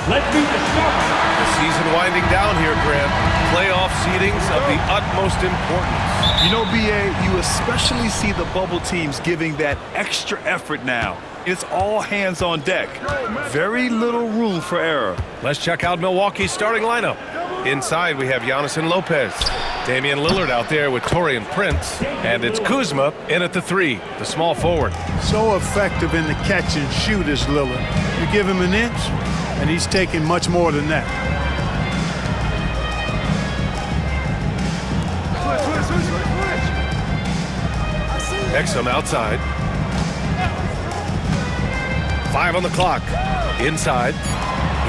Let me discover. The season winding down here, Grant. Playoff seedings of the utmost importance. You know, B.A., you especially see the bubble teams giving that extra effort now. It's all hands on deck. Very little room for error. Let's check out Milwaukee's starting lineup. Inside, we have Giannis and Lopez. Damian Lillard out there with Taurean Prince. And it's Kuzma in at the 3, the small forward. So effective in the catch and shoot is Lillard. You give him an inch, and he's taking much more than that. Exum outside. 5 on the clock. Inside.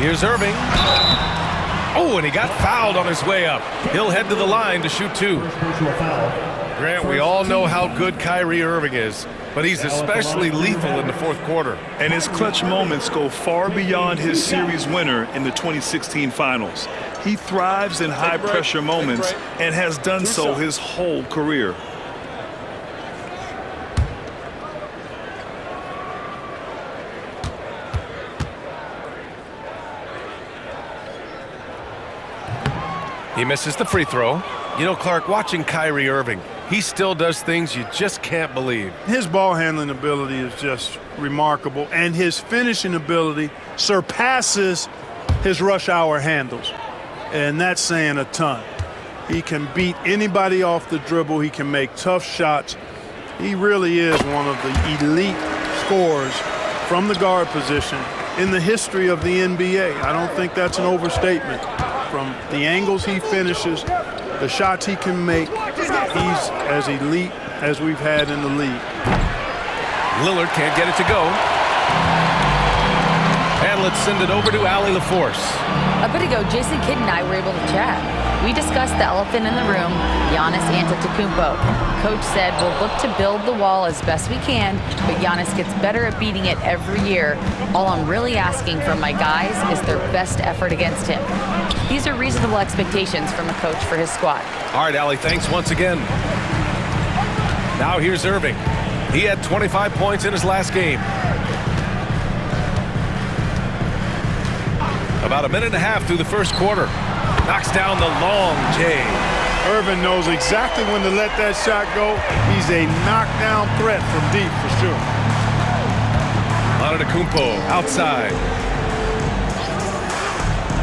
Here's Irving. Oh, and he got fouled on his way up. He'll head to the line to shoot 2. Grant, we all know how good Kyrie Irving is, but he's especially lethal in the fourth quarter. And his clutch moments go far beyond his series winner in the 2016 finals. He thrives in high-pressure moments and has done so his whole career. He misses the free throw. You know, Clark, watching Kyrie Irving, he still does things you just can't believe. His ball handling ability is just remarkable, and his finishing ability surpasses his rush hour handles. And that's saying a ton. He can beat anybody off the dribble. He can make tough shots. He really is one of the elite scorers from the guard position in the history of the NBA. I don't think that's an overstatement. From the angles he finishes, the shots he can make, he's as elite as we've had in the league. Lillard can't get it to go. And let's send it over to Allie LaForce. A bit ago, Jason Kidd and I were able to chat. We discussed the elephant in the room, Giannis Antetokounmpo. Coach said we'll look to build the wall as best we can, but Giannis gets better at beating it every year. All I'm really asking from my guys is their best effort against him. These are reasonable expectations from a coach for his squad. All right, Allie, thanks once again. Now here's Irving. He had 25 points in his last game. About a minute and a half through the first quarter. Knocks down the long J. Irving knows exactly when to let that shot go. He's a knockdown threat from deep for sure. Antetokounmpo outside.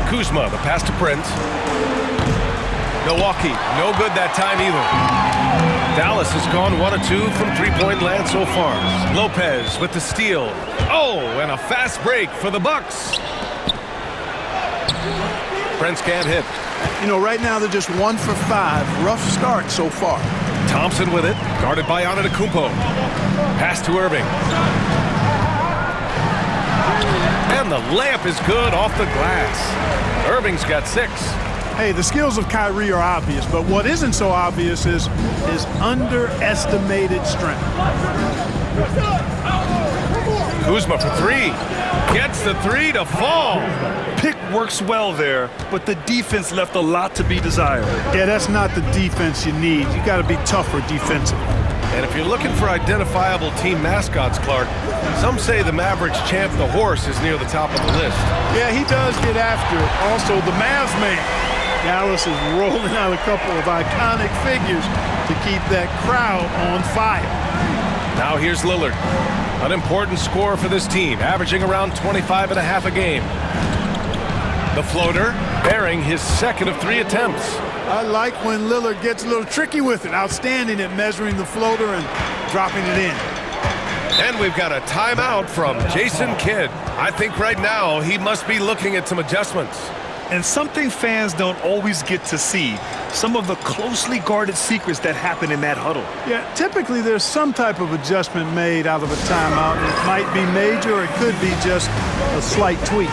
Kuzma, the pass to Prince. Milwaukee, no good that time either. Dallas has gone 1 of 2 from three-point land so far. Lopez with the steal. Oh, and a fast break for the Bucks. Prince can't hit. You know, right now they're just 1 for 5. Rough start so far. Thompson with it, guarded by Antetokounmpo. Pass to Irving. And the layup is good off the glass. Irving's got 6. Hey, the skills of Kyrie are obvious, but what isn't so obvious is his underestimated strength. Kuzma for 3. Gets the 3 to fall. Pick works well there, but the defense left a lot to be desired. Yeah, that's not the defense you need. You got to be tougher defensively. And if you're looking for identifiable team mascots, Clark, some say the Mavericks champ, the horse, is near the top of the list. Yeah, he does get after it. Also, the Mavs man. Dallas is rolling out a couple of iconic figures to keep that crowd on fire. Now here's Lillard. An important scorer for this team, averaging around 25 and a half a game. The floater, bearing his second of 3 attempts. I like when Lillard gets a little tricky with it. Outstanding at measuring the floater and dropping it in. And we've got a timeout from Jason Kidd. I think right now he must be looking at some adjustments. And something fans don't always get to see, some of the closely guarded secrets that happen in that huddle. Yeah, typically there's some type of adjustment made out of a timeout. It might be major or it could be just a slight tweak.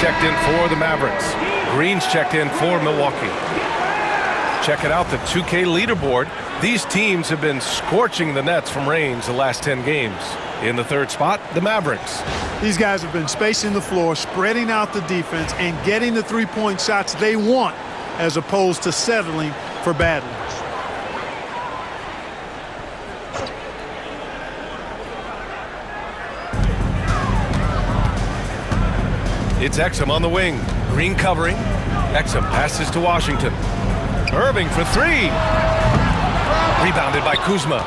checked in for the Mavericks. Green's checked in for Milwaukee. Checking out the 2K leaderboard. These teams have been scorching the nets from range the last 10 games. In the third spot, the Mavericks. These guys have been spacing the floor, spreading out the defense, and getting the three-point shots they want as opposed to settling for bad ones. It's Exum on the wing. Green covering. Exum passes to Washington. Irving for three. Rebounded by Kuzma.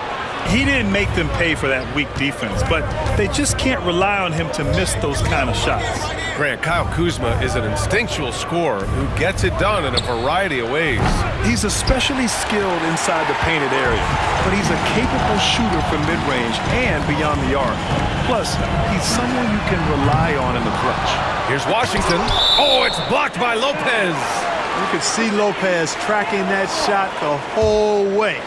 He didn't make them pay for that weak defense, but they just can't rely on him to miss those kind of shots. Grant, Kyle Kuzma is an instinctual scorer who gets it done in a variety of ways. He's especially skilled inside the painted area, but he's a capable shooter from mid-range and beyond the arc. Plus, he's someone you can rely on in the clutch. Here's Washington. Oh, it's blocked by Lopez. You could see Lopez tracking that shot the whole way.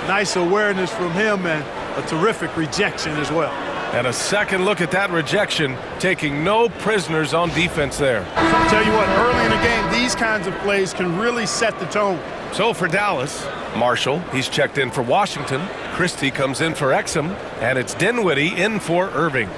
Nice awareness from him and a terrific rejection as well. And a second look at that rejection, taking no prisoners on defense there. I'll tell you what, early in the game, these kinds of plays can really set the tone. So for Dallas, Marshall, he's checked in for Washington. Christie comes in for Exum, and it's Dinwiddie in for Irving.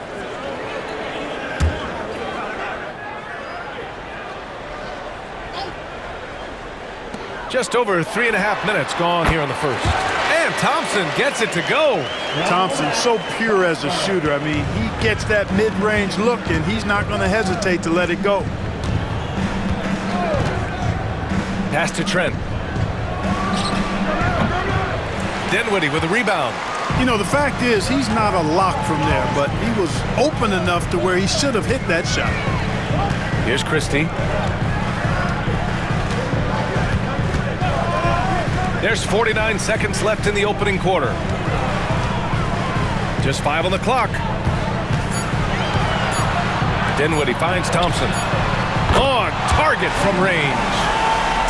Just over 3.5 minutes gone here in the first. And Thompson gets it to go. Thompson, so pure as a shooter. I mean, he gets that mid-range look, and he's not going to hesitate to let it go. Pass to Trent. Dinwiddie with a rebound. You know, the fact is, he's not a lock from there, but he was open enough to where he should have hit that shot. Here's Christie. There's 49 seconds left in the opening quarter. Just 5 on the clock. Dinwiddie finds Thompson. On target from range.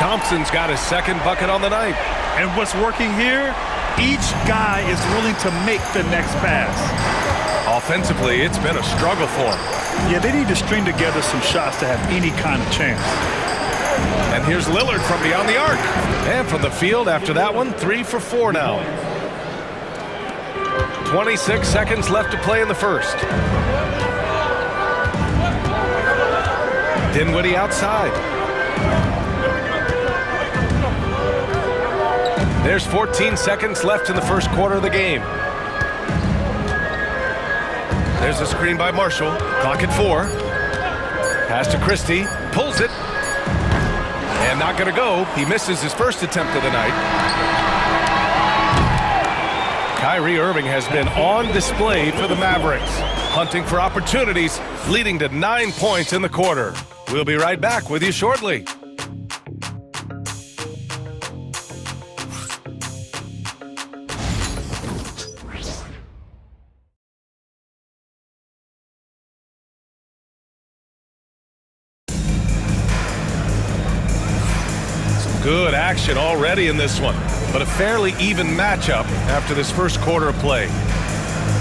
Thompson's got his second bucket on the night. And what's working here? Each guy is willing to make the next pass. Offensively, it's been a struggle for him. Yeah, they need to string together some shots to have any kind of chance. And here's Lillard from beyond the arc. And from the field after that one, 3 for 4 now. 26 seconds left to play in the first. Dinwiddie outside. There's 14 seconds left in the first quarter of the game. There's a screen by Marshall. Clock at 4. Pass to Christie. Pulls it. And not going to go. He misses his first attempt of the night. Kyrie Irving has been on display for the Mavericks, hunting for opportunities, leading to 9 points in the quarter. We'll be right back with you shortly. Good action already in this one, but a fairly even matchup after this first quarter of play.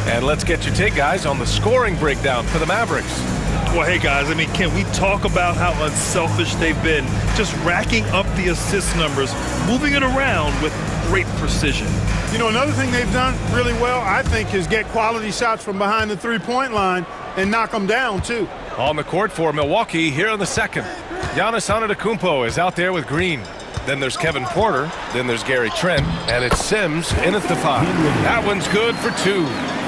And let's get your take, guys, on the scoring breakdown for the Mavericks. Well, hey, guys, I mean, can we talk about how unselfish they've been, just racking up the assist numbers, moving it around with great precision. You know, another thing they've done really well, I think, is get quality shots from behind the three-point line and knock them down, too. On the court for Milwaukee here in the second. Giannis Antetokounmpo is out there with Green. Then there's Kevin Porter. Then there's Gary Trent. And it's Sims in at the 5. That one's good for 2.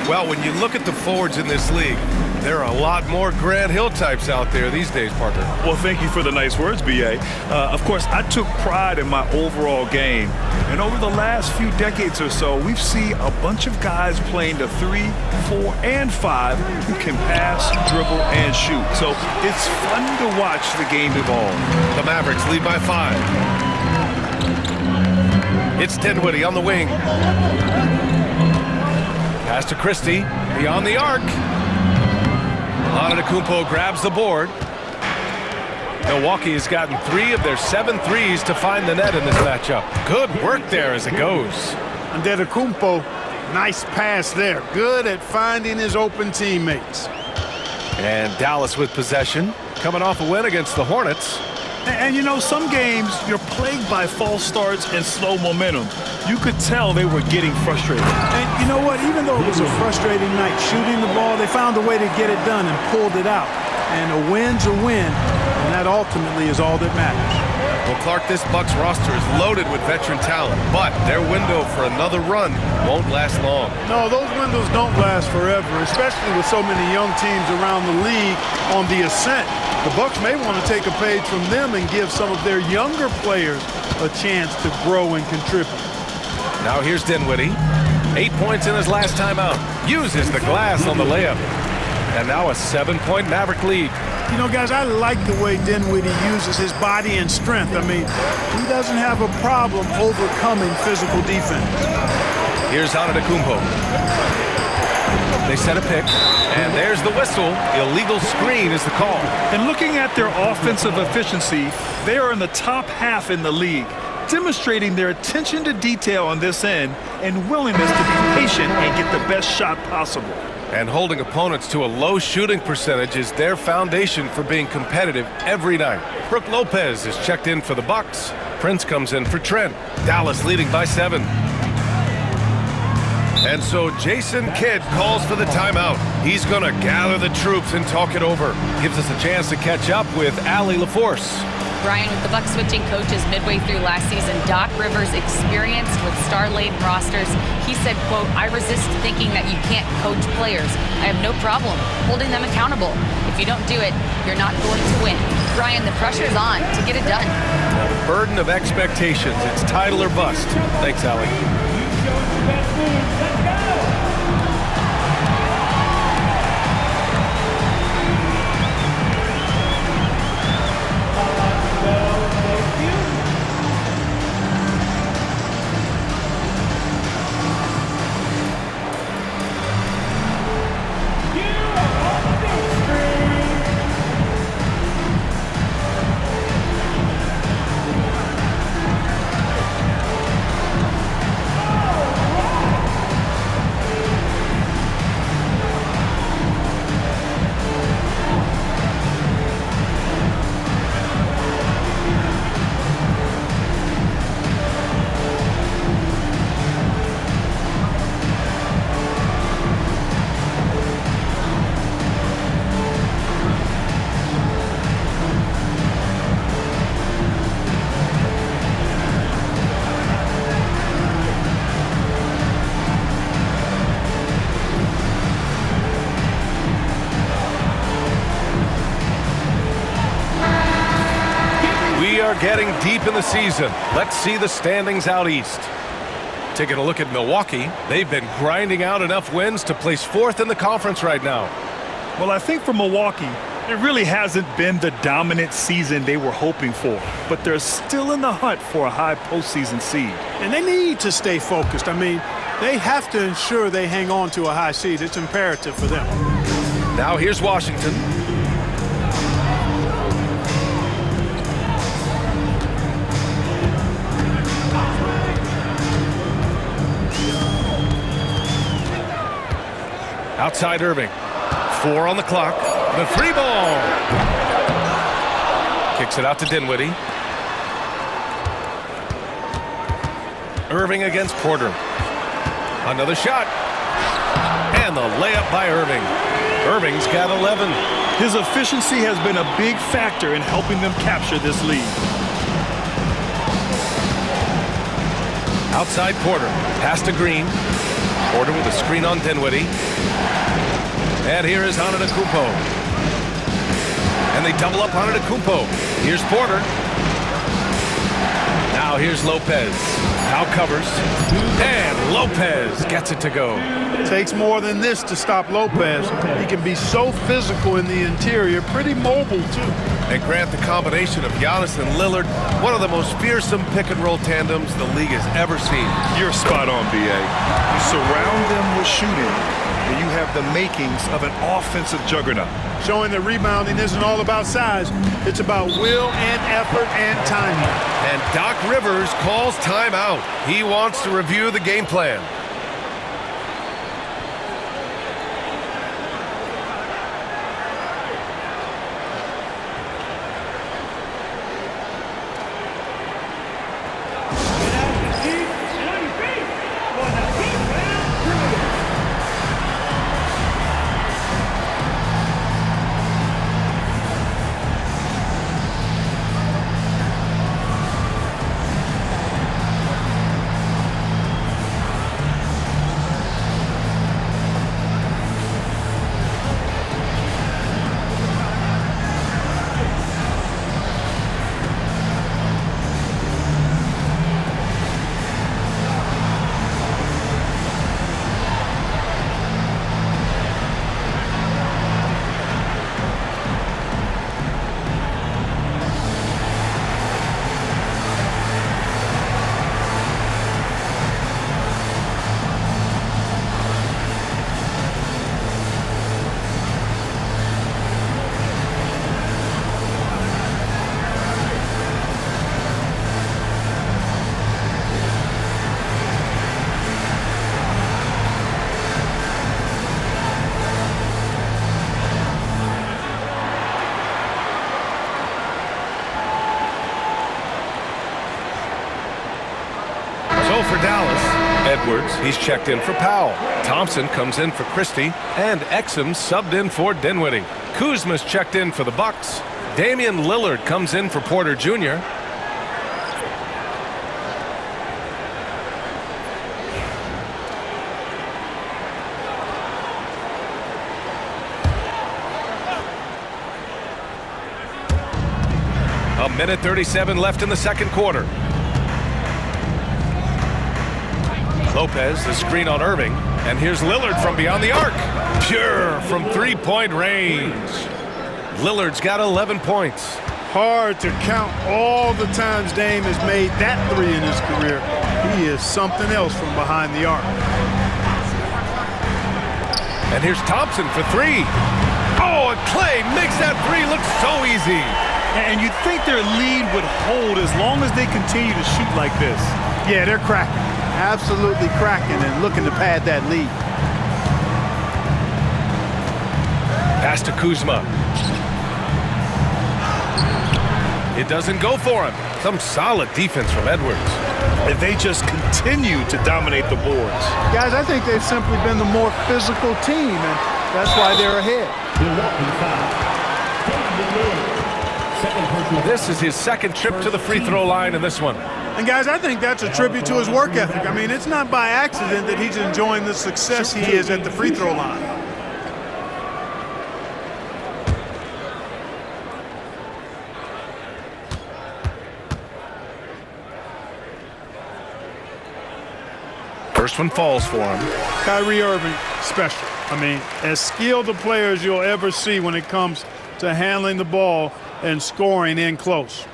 Well, when you look at the forwards in this league, there are a lot more Grant Hill types out there these days, Parker. Well, thank you for the nice words, B.A. Of course, I took pride in my overall game. And over the last few decades or so, we've seen a bunch of guys playing the 3, 4, and 5 who can pass, dribble, and shoot. So it's fun to watch the game evolve. The Mavericks lead by 5. It's Dinwiddie on the wing. Pass to Christie, beyond the arc. Antetokounmpo grabs the board. Milwaukee has gotten 3 of their 7 threes to find the net in this matchup. Good work there as it goes. Antetokounmpo, nice pass there. Good at finding his open teammates. And Dallas with possession, coming off a win against the Hornets. And you know, some games you're plagued by false starts and slow momentum. You could tell they were getting frustrated. And you know what? Even though it was a frustrating night shooting the ball, they found a way to get it done and pulled it out. And a win's a win, and that ultimately is all that matters. Well, Clark, this Bucks roster is loaded with veteran talent, but their window for another run won't last long. No, those windows don't last forever, especially with so many young teams around the league on the ascent. The Bucks may want to take a page from them and give some of their younger players a chance to grow and contribute. Now here's Dinwiddie. 8 points in his last time out. Uses the glass on the layup. And now a 7-point Maverick lead. You know, guys, I like the way Dinwiddie uses his body and strength. I mean, he doesn't have a problem overcoming physical defense. Here's Antetokounmpo. They set a pick, and there's the whistle. Illegal screen is the call. And looking at their offensive efficiency, they are in the top half in the league, demonstrating their attention to detail on this end and willingness to be patient and get the best shot possible. And holding opponents to a low shooting percentage is their foundation for being competitive every night. Brook Lopez is checked in for the Bucks. Prince comes in for Trent. Dallas leading by 7. And so Jason Kidd calls for the timeout. He's going to gather the troops and talk it over. Gives us a chance to catch up with Allie LaForce. Brian, with the Bucks switching coaches midway through last season, Doc Rivers, experienced with star-laden rosters, he said, quote, "I resist thinking that you can't coach players. I have no problem holding them accountable. If you don't do it, you're not going to win." Brian, the pressure's on to get it done. Now, the burden of expectations. It's title or bust. Thanks, Allie. Getting deep in the season. Let's see the standings out east. Taking a look at Milwaukee, they've been grinding out enough wins to place 4th in the conference right now. Well, I think for Milwaukee, it really hasn't been the dominant season they were hoping for, but they're still in the hunt for a high postseason seed. And they need to stay focused. I mean, they have to ensure they hang on to a high seed. It's imperative for them. Now here's Washington. Outside Irving. 4 on the clock. The 3 ball. Kicks it out to Dinwiddie. Irving against Porter. Another shot. And the layup by Irving. Irving's got 11. His efficiency has been a big factor in helping them capture this lead. Outside Porter. Pass to Green. Porter with a screen on Dinwiddie. And here is Antetokounmpo. And they double up Antetokounmpo. Here's Porter. Now here's Lopez. Now covers. And Lopez gets it to go. It takes more than this to stop Lopez. He can be so physical in the interior, pretty mobile too. And Grant, the combination of Giannis and Lillard, one of the most fearsome pick-and-roll tandems the league has ever seen. You're spot on, B.A. You surround them with shooting, and you have the makings of an offensive juggernaut. Showing that rebounding isn't all about size. It's about will and effort and timing. And Doc Rivers calls timeout. He wants to review the game plan. for Dallas. Edwards, he's checked in for Powell. Thompson comes in for Christie, and Exum subbed in for Dinwiddie. Kuzma's checked in for the Bucks. Damian Lillard comes in for Porter Jr. A minute 37 left in the second quarter. Lopez, the screen on Irving, and here's Lillard from beyond the arc. Pure from three-point range. Lillard's got 11 points. Hard to count all the times Dame has made that three in his career. He is something else from behind the arc. And here's Thompson for three. Oh, and Clay makes that three look so easy. And you'd think their lead would hold as long as they continue to shoot like this. Yeah, they're cracking. Absolutely cracking and looking to pad that lead. Pass to Kuzma. It doesn't go for him. Some solid defense from Edwards. And they just continue to dominate the boards. Guys, I think they've simply been the more physical team, and that's why they're ahead. This is his second trip to the free throw line in this one. And guys, I think that's a tribute to his work ethic. I mean, it's not by accident that he's enjoying the success he is at the free throw line. First one falls for him. Kyrie Irving, special. I mean, as skilled a player as you'll ever see when it comes to handling the ball and scoring in close.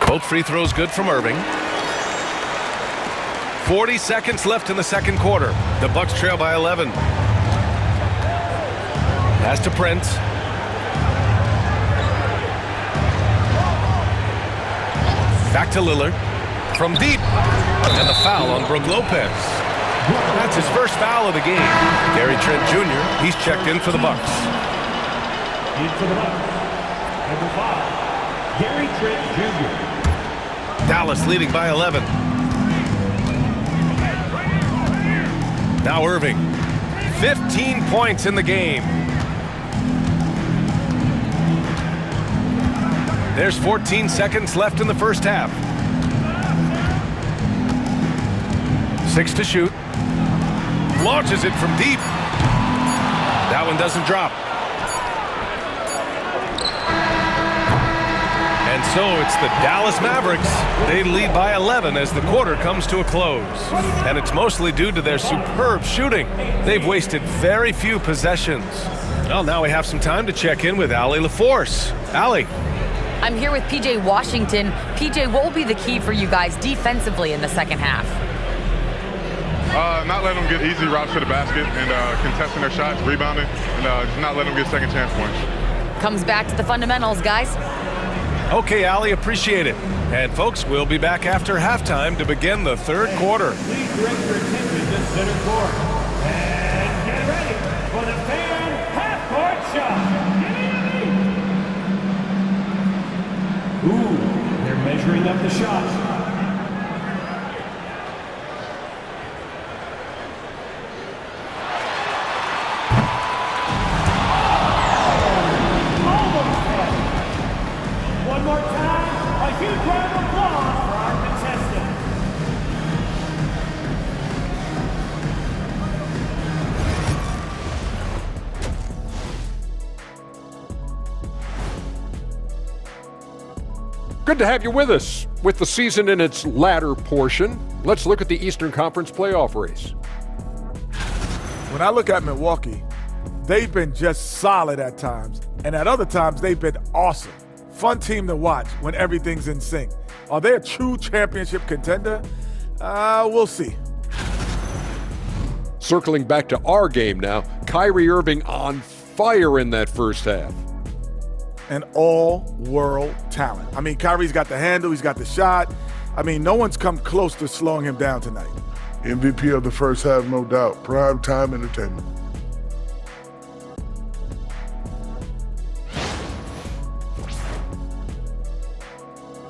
Both free throws good from Irving. 40 seconds left in the second quarter. The Bucks trail by 11. Pass to Prince. Back to Lillard. From deep. And the foul on Brook Lopez. That's his first foul of the game. Gary Trent Jr., he's checked in for the Bucks. In for the Bucks, number 5, Gary Trent Jr. Dallas leading by 11. Now Irving. 15 points in the game. There's 14 seconds left in the first half. 6 to shoot. Launches it from deep. That one doesn't drop. And so it's the Dallas Mavericks. They lead by 11 as the quarter comes to a close. And it's mostly due to their superb shooting. They've wasted very few possessions. Well, now we have some time to check in with Allie LaForce. Allie. I'm here with PJ Washington. PJ, what will be the key for you guys defensively in the second half? Not letting them get easy routes to the basket and contesting their shots, rebounding, and just not letting them get second chance points. Comes back to the fundamentals, guys. Okay, Allie, appreciate it. And folks, we'll be back after halftime to begin the third quarter. Please direct your attention to center court. And get ready for the fan half-court shot. Ooh, they're measuring up the shot. Good to have you with us. With the season in its latter portion, let's look at the Eastern Conference playoff race. When I look at Milwaukee, they've been just solid at times, and at other times they've been awesome. Fun team to watch when everything's in sync. Are they a true championship contender? We'll see. Circling back to our game now, Kyrie Irving on fire in that first half. An all-world talent. I mean, Kyrie's got the handle, he's got the shot. I mean, no one's come close to slowing him down tonight. MVP of the first half, no doubt. Prime time entertainment.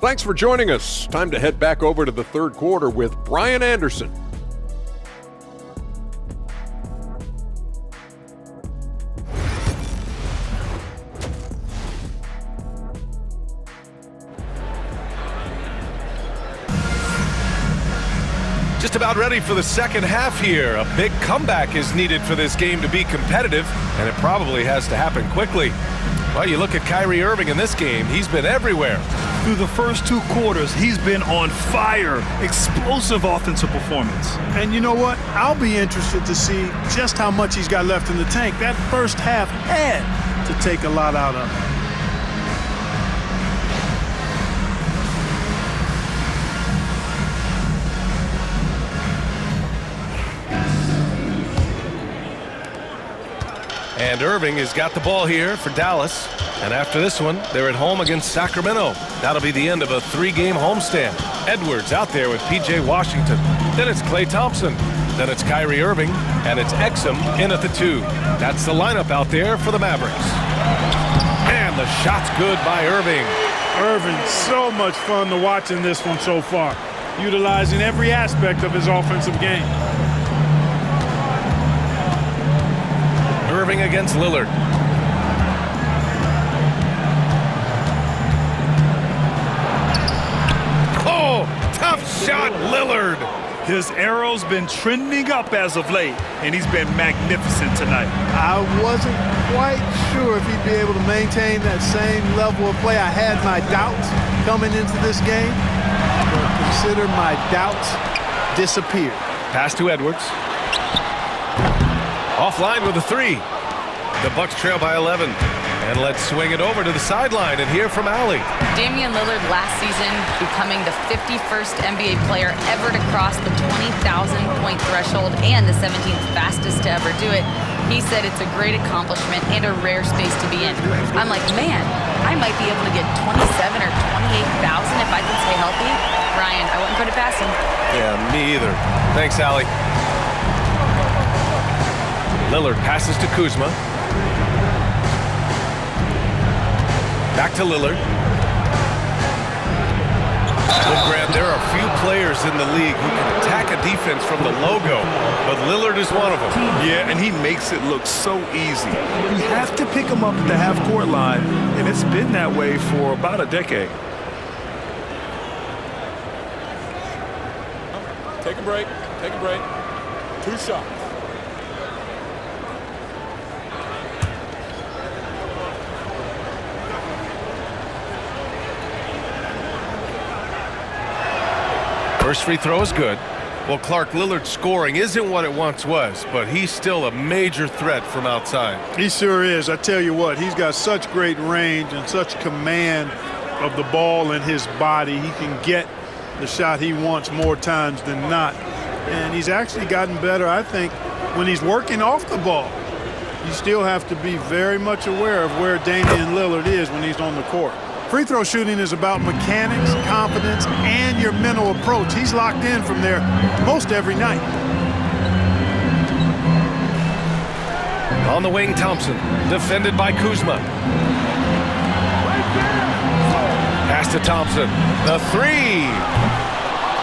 thanks for joining us. Time to head back over to the third quarter with Brian Anderson. Just about ready for the second half here. A big comeback is needed for this game to be competitive, and it probably has to happen quickly. Well, you look at Kyrie Irving in this game, he's been everywhere. Through the first 2 quarters, he's been on fire. Explosive offensive performance. And you know what? I'll be interested to see just how much he's got left in the tank. That first half had to take a lot out of him. And Irving has got the ball here for Dallas. And after this one, they're at home against Sacramento. That'll be the end of a 3-game homestand. Edwards out there with P.J. Washington. Then it's Klay Thompson. Then it's Kyrie Irving. And it's Exum in at the 2. That's the lineup out there for the Mavericks. And the shot's good by Irving. Irving, so much fun to watch in this one so far, utilizing every aspect of his offensive game. Irving against Lillard. Oh, tough shot, Lillard. His arrow's been trending up as of late, and he's been magnificent tonight. I wasn't quite sure if he'd be able to maintain that same level of play. I had my doubts coming into this game, but consider my doubts disappeared. Pass to Edwards. Offline with a 3. The Bucks trail by 11. And let's swing it over to the sideline and hear from Allie. Damian Lillard last season becoming the 51st NBA player ever to cross the 20,000-point threshold and the 17th fastest to ever do it. He said it's a great accomplishment and a rare space to be in. I'm like, man, I might be able to get 27 or 28,000 if I can stay healthy. Ryan, I wouldn't put it past him. Yeah, me either. Thanks, Allie. Lillard passes to Kuzma. Back to Lillard. Well, Grant, there are few players in the league who can attack a defense from the logo, but Lillard is one of them. Yeah, and he makes it look so easy. You have to pick him up at the half-court line, and it's been that way for about a decade. Take a break. Take a break. 2 shots. First free throw is good. Well, Clark, Lillard's scoring isn't what it once was, but he's still a major threat from outside. He sure is. I tell you what, he's got such great range and such command of the ball in his body. He can get the shot he wants more times than not. And he's actually gotten better, I think, when he's working off the ball. You still have to be very much aware of where Damian Lillard is when he's on the court. Free throw shooting is about mechanics, confidence, and your mental approach. He's locked in from there most every night. On the wing, Thompson, defended by Kuzma. Pass to Thompson. The 3.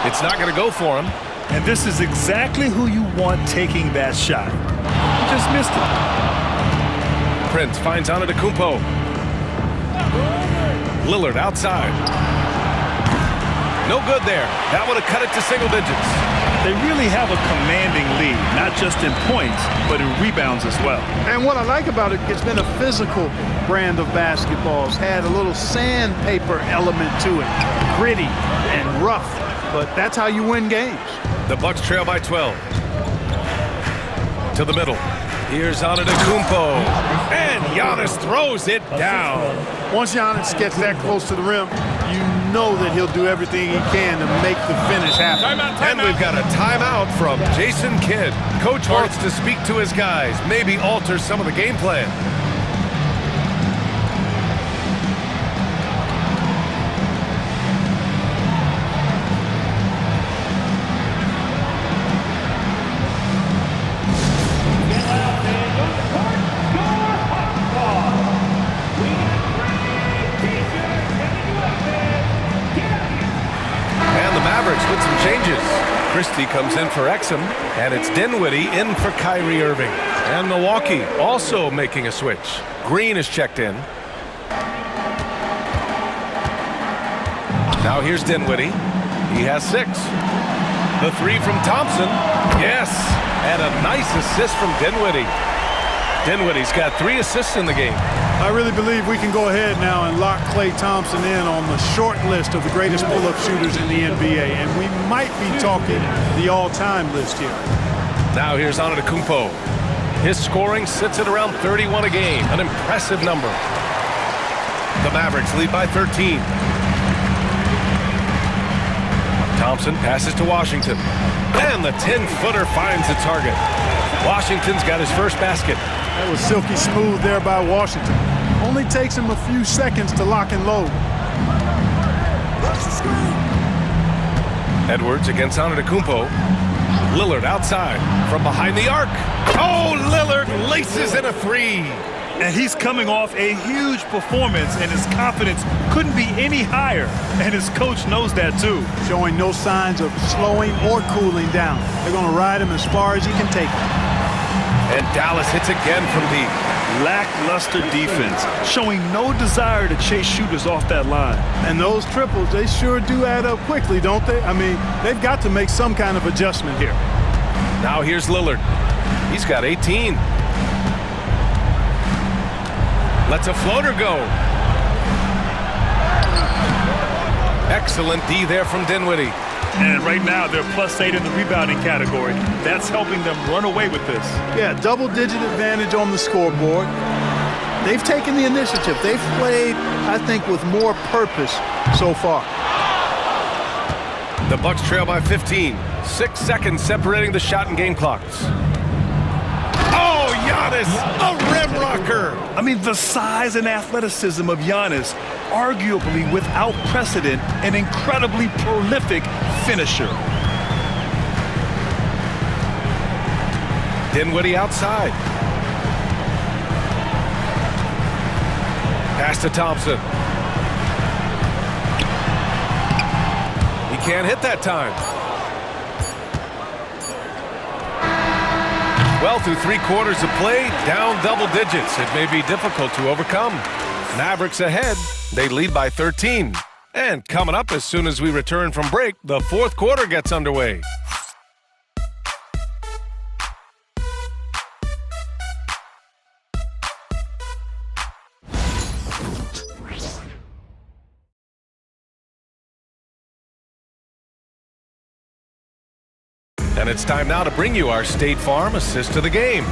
It's not going to go for him. And this is exactly who you want taking that shot. He just missed it. Prince finds Antetokounmpo. Lillard outside. No good there. That would have cut it to single digits. They really have a commanding lead, not just in points, but in rebounds as well. And what I like about it, it's been a physical brand of basketball. It's had a little sandpaper element to it, gritty and rough, but that's how you win games. The Bucks trail by 12. To the middle. Here's Antetokounmpo. And Giannis throws it down. Once Giannis gets that close to the rim, you know that he'll do everything he can to make the finish happen. And we've got a timeout from Jason Kidd. Coach wants to speak to his guys, maybe alter some of the game plan. Christie comes in for Exum, and it's Dinwiddie in for Kyrie Irving. And Milwaukee also making a switch. Green is checked in. Now here's Dinwiddie. He has 6. The 3 from Thompson. Yes, and a nice assist from Dinwiddie. Dinwiddie's got 3 assists in the game. I really believe we can go ahead now and lock Klay Thompson in on the short list of the greatest pull-up shooters in the NBA, and we might be talking the all-time list here. Now here's Antetokounmpo. His scoring sits at around 31 a game, an impressive number. The Mavericks lead by 13. Thompson passes to Washington, and the 10-footer finds the target. Washington's got his first basket. That was silky smooth there by Washington. Only takes him a few seconds to lock and load. Edwards against Antetokounmpo. Lillard outside from behind the arc. Oh, Lillard laces in a 3. And he's coming off a huge performance, and his confidence couldn't be any higher. And his coach knows that, too. Showing no signs of slowing or cooling down. They're going to ride him as far as he can take him. And Dallas hits again from deep. Lackluster defense, showing no desire to chase shooters off that line. And those triples, they sure do add up quickly, don't they? I mean, they've got to make some kind of adjustment here. Now here's Lillard. He's got 18. Lets a floater go. Excellent D there from Dinwiddie. And right now, they're +8 in the rebounding category. That's helping them run away with this. Yeah, double-digit advantage on the scoreboard. They've taken the initiative. They've played, I think, with more purpose so far. The Bucks trail by 15. 6 seconds separating the shot and game clocks. Oh, Giannis, a rim rocker. I mean, the size and athleticism of Giannis, arguably without precedent, an incredibly prolific finisher. Dinwiddie outside. Pass to Thompson. He can't hit that time. Well, through 3 quarters of play, down double digits. It may be difficult to overcome. Mavericks ahead. They lead by 13. And coming up as soon as we return from break, the 4th quarter gets underway. And it's time now to bring you our State Farm assist to the game.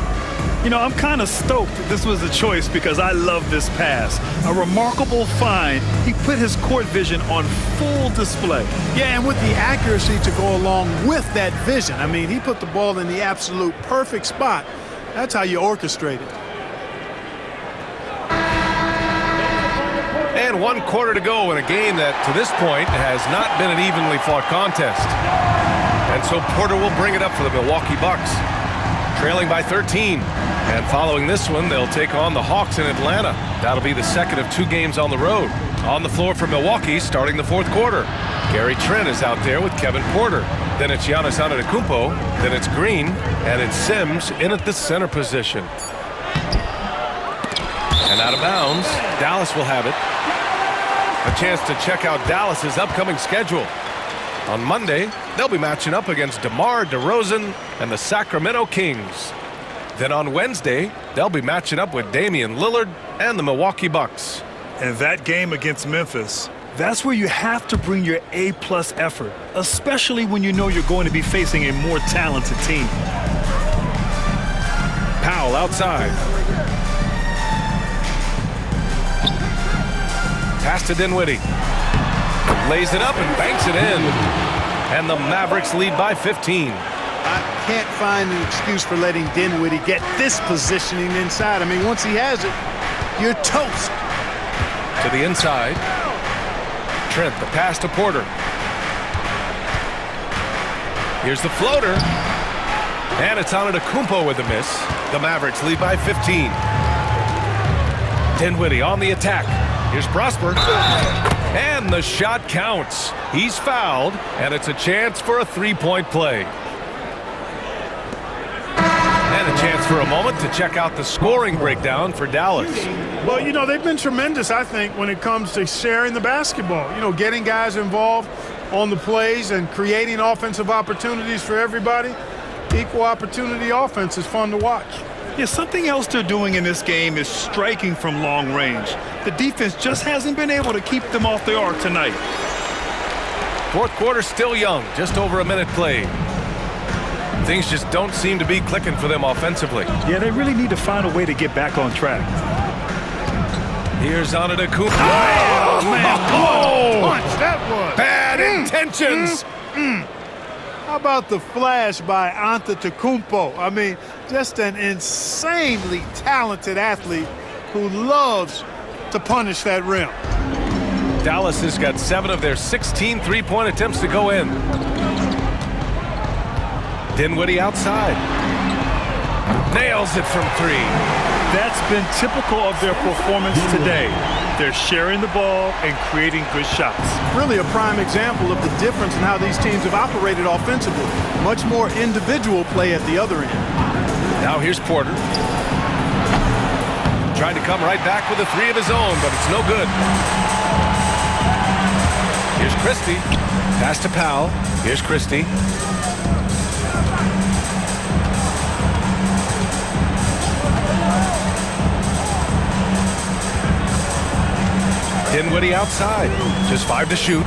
You know, I'm kind of stoked this was a choice because I love this pass. A remarkable find. He put his court vision on full display. Yeah, and with the accuracy to go along with that vision. I mean, he put the ball in the absolute perfect spot. That's how you orchestrate it. And 1 quarter to go in a game that, to this point, has not been an evenly fought contest. And so Porter will bring it up for the Milwaukee Bucks, trailing by 13. And following this one, they'll take on the Hawks in Atlanta. That'll be the second of 2 games on the road. On the floor for Milwaukee, starting the 4th quarter. Gary Trent is out there with Kevin Porter. Then it's Giannis Antetokounmpo. Then it's Green. And it's Sims in at the center position. And out of bounds, Dallas will have it. A chance to check out Dallas's upcoming schedule. On Monday, they'll be matching up against DeMar DeRozan and the Sacramento Kings. Then on Wednesday, they'll be matching up with Damian Lillard and the Milwaukee Bucks. And that game against Memphis, that's where you have to bring your A-plus effort, especially when you know you're going to be facing a more talented team. Powell outside. Pass to Dinwiddie. Lays it up and banks it in. And the Mavericks lead by 15. I can't find an excuse for letting Dinwiddie get this positioning inside. I mean, once he has it, you're toast. To the inside. Trent, the pass to Porter. Here's the floater. And it's Antetokounmpo with a miss. The Mavericks lead by 15. Dinwiddie on the attack. Here's Prosper. And the shot counts. He's fouled, and it's a chance for a three-point play. And a chance for a moment to check out the scoring breakdown for Dallas. Well, you know, they've been tremendous, I think, when it comes to sharing the basketball. You know, getting guys involved on the plays and creating offensive opportunities for everybody. Equal opportunity offense is fun to watch. Yeah, something else they're doing in this game is striking from long range. The defense just hasn't been able to keep them off the arc tonight. Fourth quarter still young, just over a minute played. Things just don't seem to be clicking for them offensively. Yeah, they really need to find a way to get back on track. Here's Antetokounmpo. Oh, man. Oh! Punch, that was. Bad intentions. How about the flash by Antetokounmpo? I mean, just an insanely talented athlete who loves to punish that rim. Dallas has got 7 of their 16 three-point attempts to go in. Dinwiddie outside. Nails it from 3. That's been typical of their performance today. They're sharing the ball and creating good shots. Really a prime example of the difference in how these teams have operated offensively. Much more individual play at the other end. Now here's Porter. Tried to come right back with a 3 of his own, but it's no good. Here's Christie. Pass to Powell. Here's Christie. Dinwiddie outside. Just 5 to shoot.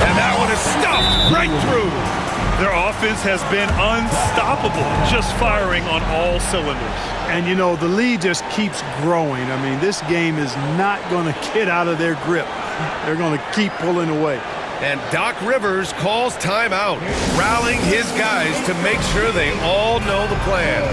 And that one is stuffed right through. Their offense has been unstoppable, just firing on all cylinders. And, you know, the lead just keeps growing. I mean, this game is not going to get out of their grip. They're going to keep pulling away. And Doc Rivers calls timeout, rallying his guys to make sure they all know the plan.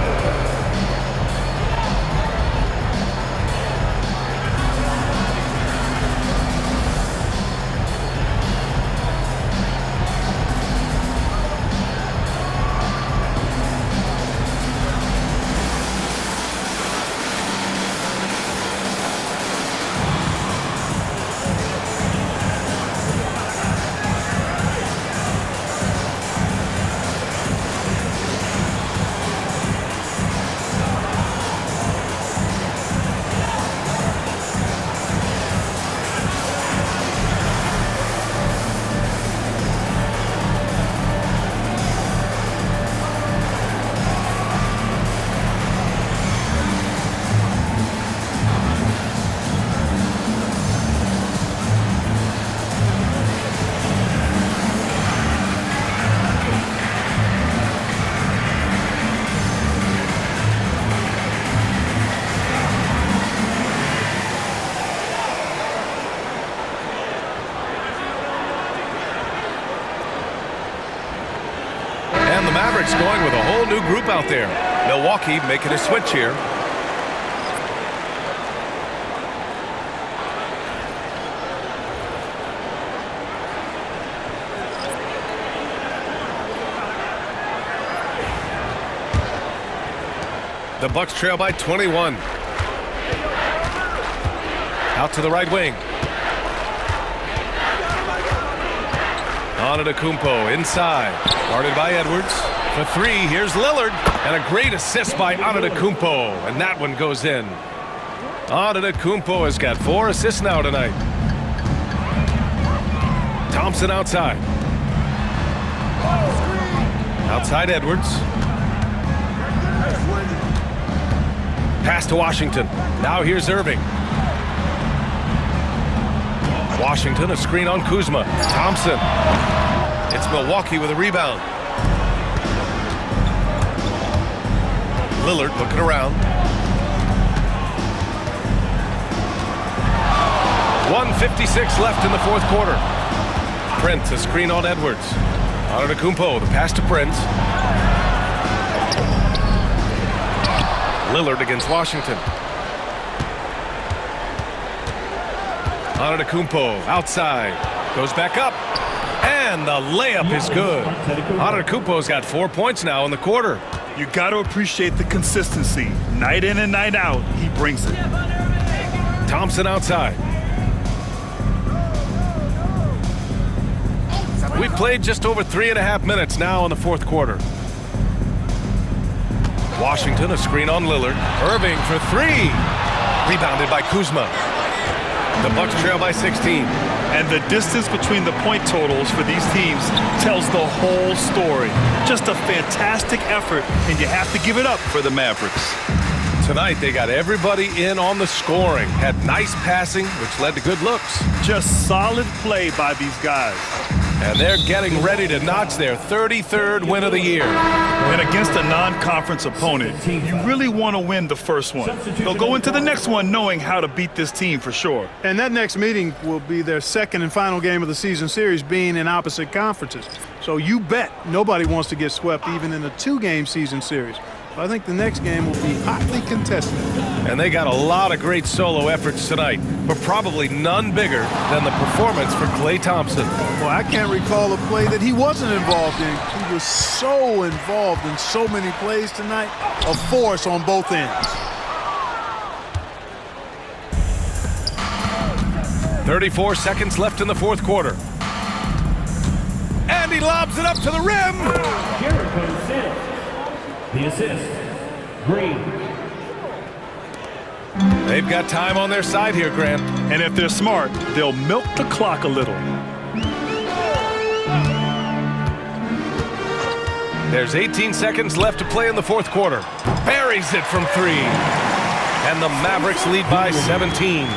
And the Mavericks going with a whole new group out there. Milwaukee making a switch here. The Bucks trail by 21. Out to the right wing. Antetokounmpo inside. Guarded by Edwards. For 3, here's Lillard. And a great assist by Antetokounmpo. And that one goes in. Antetokounmpo has got 4 assists now tonight. Thompson outside. Outside Edwards. Pass to Washington. Now here's Irving. Washington, a screen on Kuzma. Thompson. It's Milwaukee with a rebound. Lillard looking around. 1:56 left in the fourth quarter. Prince, a screen on Edwards. Antetokounmpo, the pass to Prince. Lillard against Washington. Antetokounmpo outside. Goes back up. And the layup is good. Antetokounmpo's got 4 points now in the quarter. You got to appreciate the consistency. Night in and night out, he brings it. Thompson outside. We've played just over 3.5 minutes now in the fourth quarter. Washington, a screen on Lillard. Irving for three. Rebounded by Kuzma. The Bucks trail by 16. And the distance between the point totals for these teams tells the whole story. Just a fantastic effort, and you have to give it up for the Mavericks. Tonight, they got everybody in on the scoring. Had nice passing, which led to good looks. Just solid play by these guys. And they're getting ready to notch their 33rd win of the year. And against a non-conference opponent, you really want to win the first one. They'll go into the next one knowing how to beat this team for sure. And that next meeting will be their second and final game of the season series, being in opposite conferences. So you bet nobody wants to get swept even in a 2-game season series. I think the next game will be hotly contested. And they got a lot of great solo efforts tonight, but probably none bigger than the performance for Klay Thompson. Well, I can't recall a play that he wasn't involved in. He was so involved in so many plays tonight, a force on both ends. 34 seconds left in the fourth quarter. And he lobs it up to the rim. Jericho Sims. The assist, Green. They've got time on their side here, Grant. And if they're smart, they'll milk the clock a little. There's 18 seconds left to play in the fourth quarter. Buries it from three. And the Mavericks lead by 17.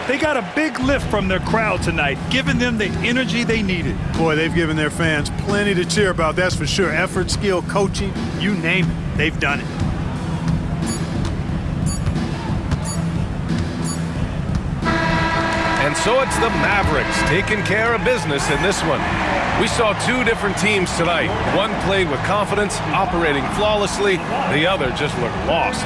They got a big lift from their crowd tonight, giving them the energy they needed. Boy, they've given their fans plenty to cheer about, that's for sure. Effort, skill, coaching, you name it, they've done it. And so it's the Mavericks taking care of business in this one. We saw two different teams tonight. One played with confidence, operating flawlessly. The other just looked lost.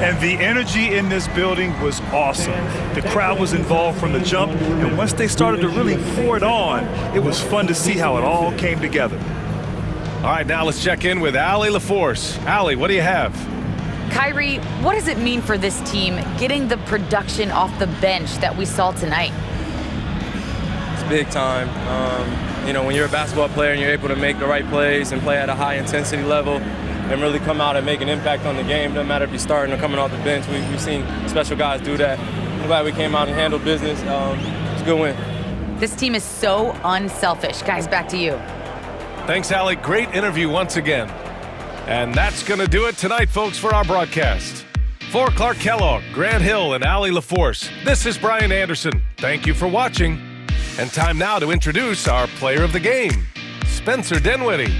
And the energy in this building was awesome. The crowd was involved from the jump, and once they started to really pour it on, it was fun to see how it all came together. All right, now let's check in with Allie LaForce. Allie, what do you have? Kyrie, what does it mean for this team getting the production off the bench that we saw tonight? It's big time. You know, when you're a basketball player and you're able to make the right plays and play at a high intensity level and really come out and make an impact on the game, doesn't matter if you're starting or coming off the bench. We've seen special guys do that. I'm glad we came out and handled business. It's a good win. This team is so unselfish. Guys, back to you. Thanks, Allie. Great interview once again. And that's going to do it tonight, folks, for our broadcast. For Clark Kellogg, Grant Hill, and Allie LaForce, this is Brian Anderson. Thank you for watching. And time now to introduce our player of the game, Spencer Dinwiddie.